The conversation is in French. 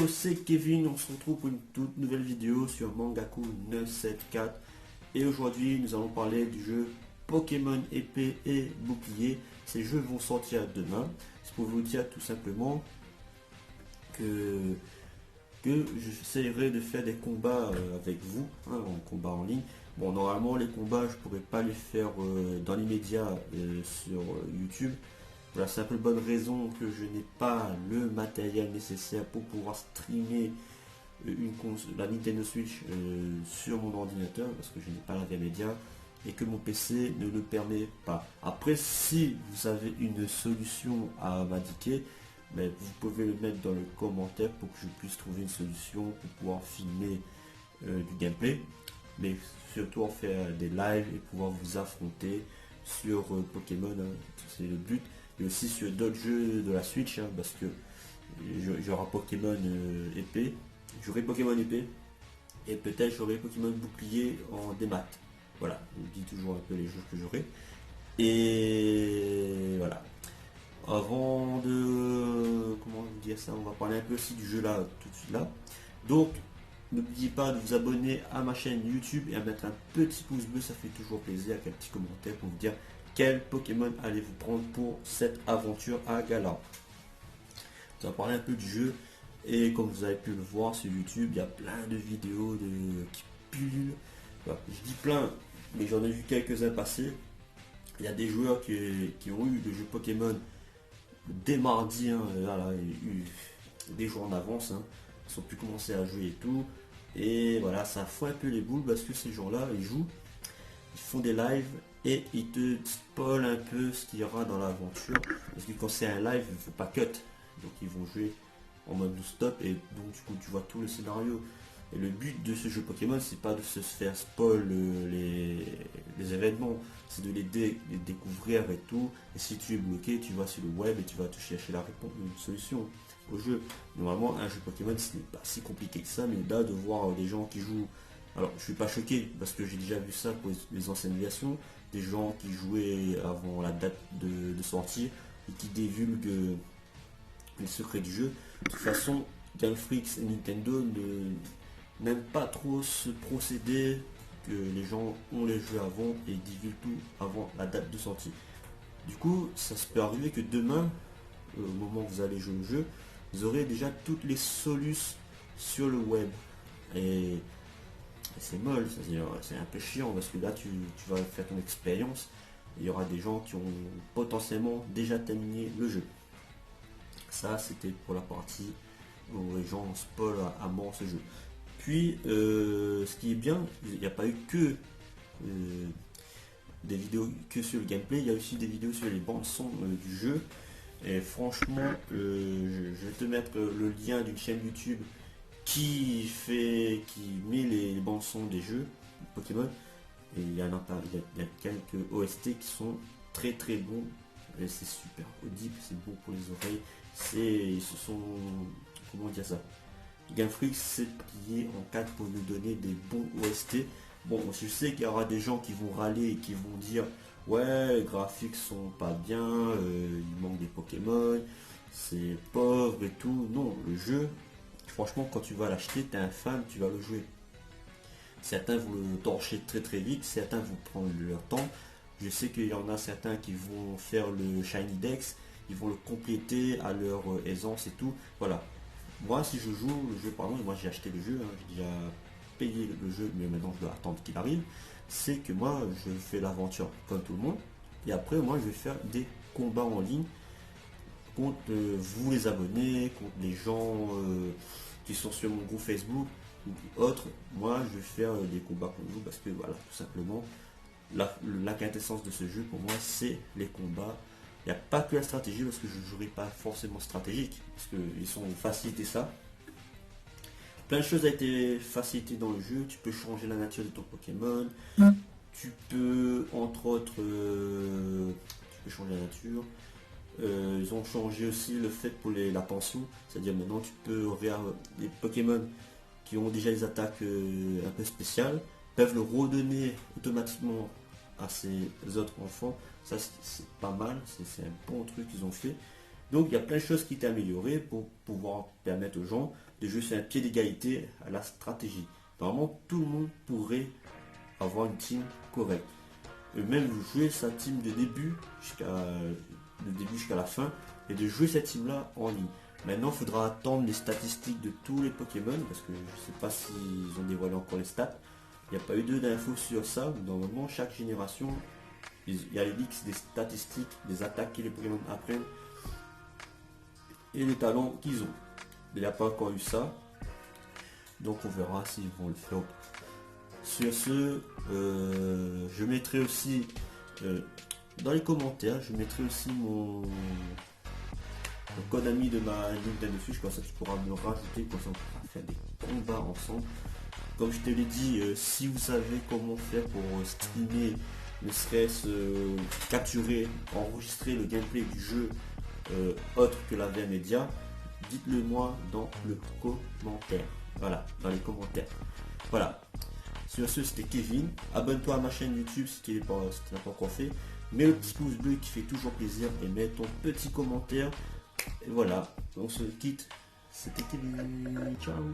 Yo, c'est Kevin, on se retrouve pour une toute nouvelle vidéo sur Mangaku 974 et aujourd'hui nous allons parler du jeu Pokémon épée et bouclier. Ces jeux vont sortir demain. C'est pour vous dire tout simplement que j'essaierai de faire des combats avec vous, en combat en ligne. Bon, normalement les combats je pourrais pas les faire dans l'immédiat sur YouTube. Pour la simple bonne raison que je n'ai pas le matériel nécessaire pour pouvoir streamer la Nintendo Switch sur mon ordinateur, parce que je n'ai pas la via média et que mon PC ne le permet pas. Après, si vous avez une solution à m'indiquer, mais vous pouvez le mettre dans le commentaire pour que je puisse trouver une solution pour pouvoir filmer du gameplay, mais surtout en faire des lives et pouvoir vous affronter sur Pokémon, c'est le but. Et aussi sur d'autres jeux de la Switch, parce que j'aurai Pokémon épée, j'aurai Pokémon épée et peut-être j'aurai Pokémon bouclier en démat. Voilà, je vous dis toujours un peu les jeux que j'aurai. Et voilà. Avant de comment vous dire ça, on va parler un peu aussi du jeu là tout de suite là. Donc n'oubliez pas de vous abonner à ma chaîne YouTube et à mettre un petit pouce bleu, ça fait toujours plaisir, avec un petit commentaire pour vous dire quel Pokémon allez-vous prendre pour cette aventure à Galar. On va parler un peu du jeu et comme vous avez pu le voir sur YouTube, il y a plein de vidéos qui pullulent. Voilà, je dis plein, mais j'en ai vu quelques-uns passer. Il y a des joueurs qui ont eu le jeu Pokémon dès mardi, voilà, il y a eu des jours en avance, ils sont pu commencer à jouer et tout. Et voilà, ça fout un peu les boules parce que ces gens-là, ils jouent, ils font des lives et ils te spoilent un peu ce qu'il y aura dans l'aventure. Parce que quand c'est un live, il ne faut pas cut. Donc ils vont jouer en mode stop et donc du coup tu vois tout le scénario. Et le but de ce jeu Pokémon, c'est pas de se faire spoil les événements, c'est de les découvrir et tout. Et si tu es bloqué, tu vas sur le web et tu vas te chercher la réponse, une solution au jeu. Normalement, un jeu Pokémon, ce n'est pas si compliqué que ça, mais là de voir des gens qui jouent. Alors, je suis pas choqué parce que j'ai déjà vu ça pour les anciennes versions, des gens qui jouaient avant la date de sortie et qui divulguent les secrets du jeu. De toute façon, Game Freak et Nintendo n'aiment pas trop ce procédé que les gens ont les jeux avant et divulguent tout avant la date de sortie. Du coup, ça se peut arriver que demain, au moment où vous allez jouer au jeu, vous aurez déjà toutes les solutions sur le web. Et c'est molle, c'est un peu chiant parce que là tu vas faire ton expérience. Il y aura des gens qui ont potentiellement déjà terminé le jeu. Ça c'était pour la partie où les gens spoilent à mort ce jeu. Puis ce qui est bien, il n'y a pas eu que des vidéos que sur le gameplay, il y a aussi des vidéos sur les bandes son du jeu. Et franchement, je vais te mettre le lien d'une chaîne YouTube qui met les bandes son des jeux Pokémon. Et il y a quelques OST qui sont très très bons. Et c'est super audible, c'est bon pour les oreilles. Comment dire ça, Game Freak s'est plié en 4 pour nous donner des bons OST. Bon, je sais qu'il y aura des gens qui vont râler et qui vont dire ouais, les graphiques sont pas bien, il manque des Pokémon, c'est pauvre et tout. Non, le jeu, franchement, quand tu vas l'acheter, t'es un fan, tu vas le jouer. Certains vont le torcher très très vite, certains vont prendre leur temps. Je sais qu'il y en a certains qui vont faire le Shiny Dex, ils vont le compléter à leur aisance et tout. Voilà. Moi, si je joue le jeu, par exemple, moi j'ai acheté le jeu, j'ai déjà payé le jeu, mais maintenant je dois attendre qu'il arrive. C'est que moi, je fais l'aventure comme tout le monde, et après, moi, je vais faire des combats en ligne contre vous, les abonnés, contre les gens qui sont sur mon groupe Facebook ou autres. Moi, je vais faire des combats contre vous parce que voilà, tout simplement, la quintessence de ce jeu pour moi, c'est les combats. Il n'y a pas que la stratégie parce que je ne jouerai pas forcément stratégique, parce qu'ils sont facilités ça. Plein de choses a été facilité dans le jeu, tu peux changer la nature de ton Pokémon, tu peux entre autres tu peux changer la nature. Ils ont changé aussi le fait pour la pension, c'est-à-dire maintenant tu peux les Pokémon qui ont déjà des attaques un peu spéciales peuvent le redonner automatiquement à ses autres enfants. Ça c'est pas mal, c'est un bon truc qu'ils ont fait. Donc il y a plein de choses qui étaient améliorées pour pouvoir permettre aux gens de jouer sur un pied d'égalité à la stratégie. Normalement, tout le monde pourrait avoir une team correcte. Et même jouer sa team de début jusqu'à la fin et de jouer cette team là en ligne. Maintenant, il faudra attendre les statistiques de tous les Pokémon parce que je ne sais pas s'ils ont dévoilé encore les stats. Il n'y a pas eu d'infos sur ça. Normalement, chaque génération, il y a les leaks des statistiques, des attaques que les Pokémon apprennent et les talents qu'ils ont. Il n'y a pas encore eu ça. Donc on verra s'ils vont le faire. Sur ce, je mettrai aussi dans les commentaires, je mettrai aussi le code ami de ma Nintendo Switch, comme ça tu pourras me rajouter, comme ça on pourra faire des combats ensemble. Comme je te l'ai dit, si vous savez comment faire pour streamer, ne serait-ce capturer, enregistrer le gameplay du jeu autre que la VMedia, dites-le moi dans le commentaire. Voilà, dans les commentaires. Voilà. Sur ce, c'était Kevin. Abonne-toi à ma chaîne YouTube si tu n'as pas encore fait. Mets le petit pouce bleu qui fait toujours plaisir et mets ton petit commentaire. Et voilà, on se quitte. C'était Kevin. Ciao.